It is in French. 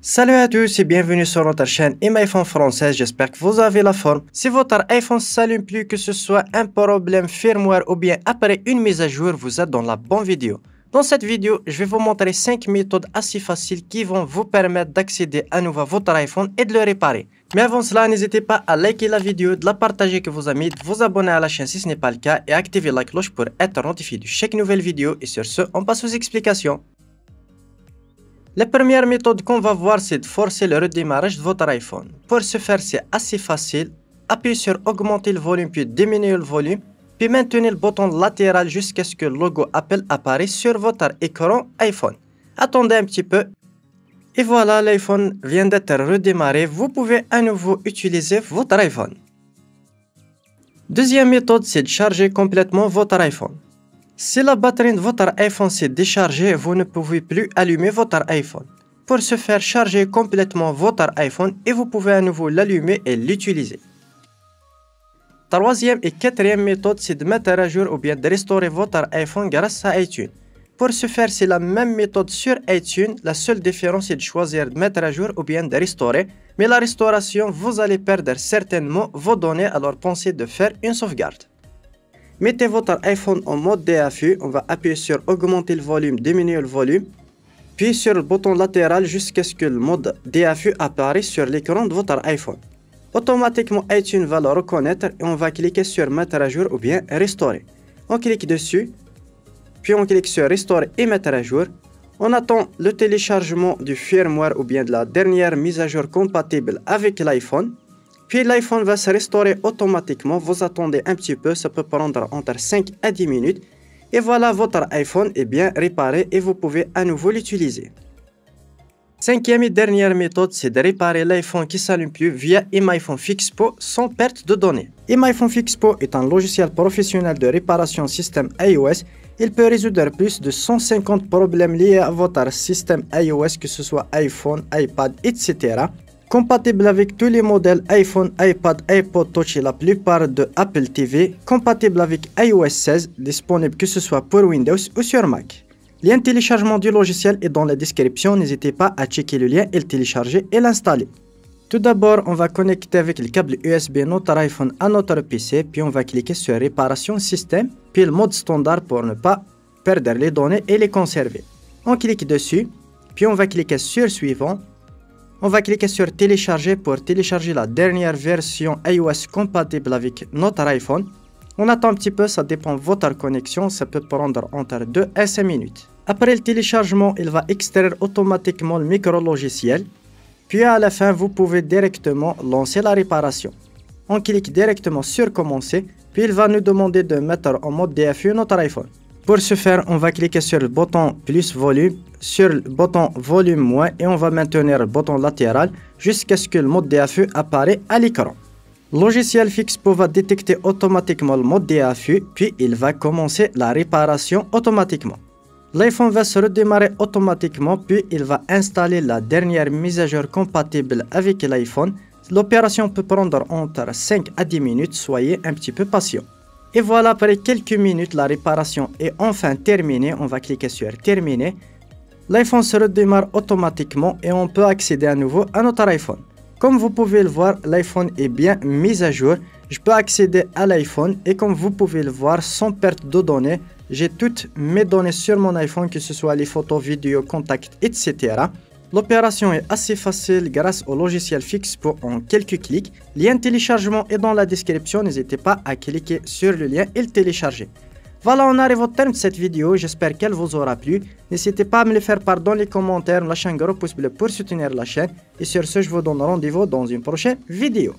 Salut à tous et bienvenue sur notre chaîne iMyPhone française, j'espère que vous avez la forme. Si votre iPhone s'allume plus, que ce soit un problème firmware ou bien après une mise à jour, vous êtes dans la bonne vidéo. Dans cette vidéo, je vais vous montrer 5 méthodes assez faciles qui vont vous permettre d'accéder à nouveau à votre iPhone et de le réparer. Mais avant cela, n'hésitez pas à liker la vidéo, de la partager avec vos amis, de vous abonner à la chaîne si ce n'est pas le cas et activer la cloche pour être notifié de chaque nouvelle vidéo. Et sur ce, on passe aux explications. La première méthode qu'on va voir, c'est de forcer le redémarrage de votre iPhone. Pour ce faire, c'est assez facile. Appuyez sur augmenter le volume puis diminuer le volume, puis maintenez le bouton latéral jusqu'à ce que le logo Apple apparaisse sur votre écran iPhone. Attendez un petit peu. Et voilà, l'iPhone vient d'être redémarré. Vous pouvez à nouveau utiliser votre iPhone. Deuxième méthode, c'est de charger complètement votre iPhone. Si la batterie de votre iPhone s'est déchargée, vous ne pouvez plus allumer votre iPhone. Pour ce faire, chargez complètement votre iPhone et vous pouvez à nouveau l'allumer et l'utiliser. Troisième et quatrième méthode, c'est de mettre à jour ou bien de restaurer votre iPhone grâce à iTunes. Pour ce faire, c'est la même méthode sur iTunes. La seule différence est de choisir de mettre à jour ou bien de restaurer. Mais la restauration, vous allez perdre certainement vos données, alors pensez de faire une sauvegarde. Mettez votre iPhone en mode DAFU, on va appuyer sur augmenter le volume, diminuer le volume, puis sur le bouton latéral jusqu'à ce que le mode DAFU apparaisse sur l'écran de votre iPhone. Automatiquement iTunes va le reconnaître et on va cliquer sur mettre à jour ou bien restaurer. On clique dessus, puis on clique sur restaurer et mettre à jour. On attend le téléchargement du firmware ou bien de la dernière mise à jour compatible avec l'iPhone. Puis l'iPhone va se restaurer automatiquement, vous attendez un petit peu, ça peut prendre entre 5 à 10 minutes. Et voilà, votre iPhone est bien réparé et vous pouvez à nouveau l'utiliser. Cinquième et dernière méthode, c'est de réparer l'iPhone qui ne s'allume plus via iMyPhone Fixpo sans perte de données. iMyPhone Fixpo est un logiciel professionnel de réparation système iOS. Il peut résoudre plus de 150 problèmes liés à votre système iOS, que ce soit iPhone, iPad, etc. Compatible avec tous les modèles iPhone, iPad, iPod Touch et la plupart de Apple TV. Compatible avec iOS 16, disponible que ce soit pour Windows ou sur Mac. Lien de téléchargement du logiciel est dans la description. N'hésitez pas à checker le lien et le télécharger et l'installer. Tout d'abord, on va connecter avec le câble USB notre iPhone à notre PC. Puis on va cliquer sur Réparation système. Puis le mode standard pour ne pas perdre les données et les conserver. On clique dessus. Puis on va cliquer sur Suivant. On va cliquer sur télécharger pour télécharger la dernière version iOS compatible avec notre iPhone. On attend un petit peu, ça dépend de votre connexion, ça peut prendre entre 2 à 5 minutes. Après le téléchargement, il va extraire automatiquement le micro-logiciel. Puis à la fin, vous pouvez directement lancer la réparation. On clique directement sur commencer, puis il va nous demander de mettre en mode DAFU notre iPhone. Pour ce faire, on va cliquer sur le bouton plus volume, sur le bouton volume moins et on va maintenir le bouton latéral jusqu'à ce que le mode DAFU apparaisse à l'écran. Le logiciel Fixpo va détecter automatiquement le mode DAFU puis il va commencer la réparation automatiquement. L'iPhone va se redémarrer automatiquement puis il va installer la dernière mise à jour compatible avec l'iPhone. L'opération peut prendre entre 5 à 10 minutes, soyez un petit peu patient. Et voilà, après quelques minutes, la réparation est enfin terminée. On va cliquer sur terminer. L'iPhone se redémarre automatiquement et on peut accéder à nouveau à notre iPhone. Comme vous pouvez le voir, l'iPhone est bien mis à jour. Je peux accéder à l'iPhone et comme vous pouvez le voir, sans perte de données, j'ai toutes mes données sur mon iPhone, que ce soit les photos, vidéos, contacts, etc. L'opération est assez facile grâce au logiciel Fixpo en quelques clics. Lien de téléchargement est dans la description, n'hésitez pas à cliquer sur le lien et le télécharger. Voilà, on arrive au terme de cette vidéo, j'espère qu'elle vous aura plu. N'hésitez pas à me le faire part dans les commentaires, lâchez un gros pouce bleu pour soutenir la chaîne. Et sur ce, je vous donne rendez-vous dans une prochaine vidéo.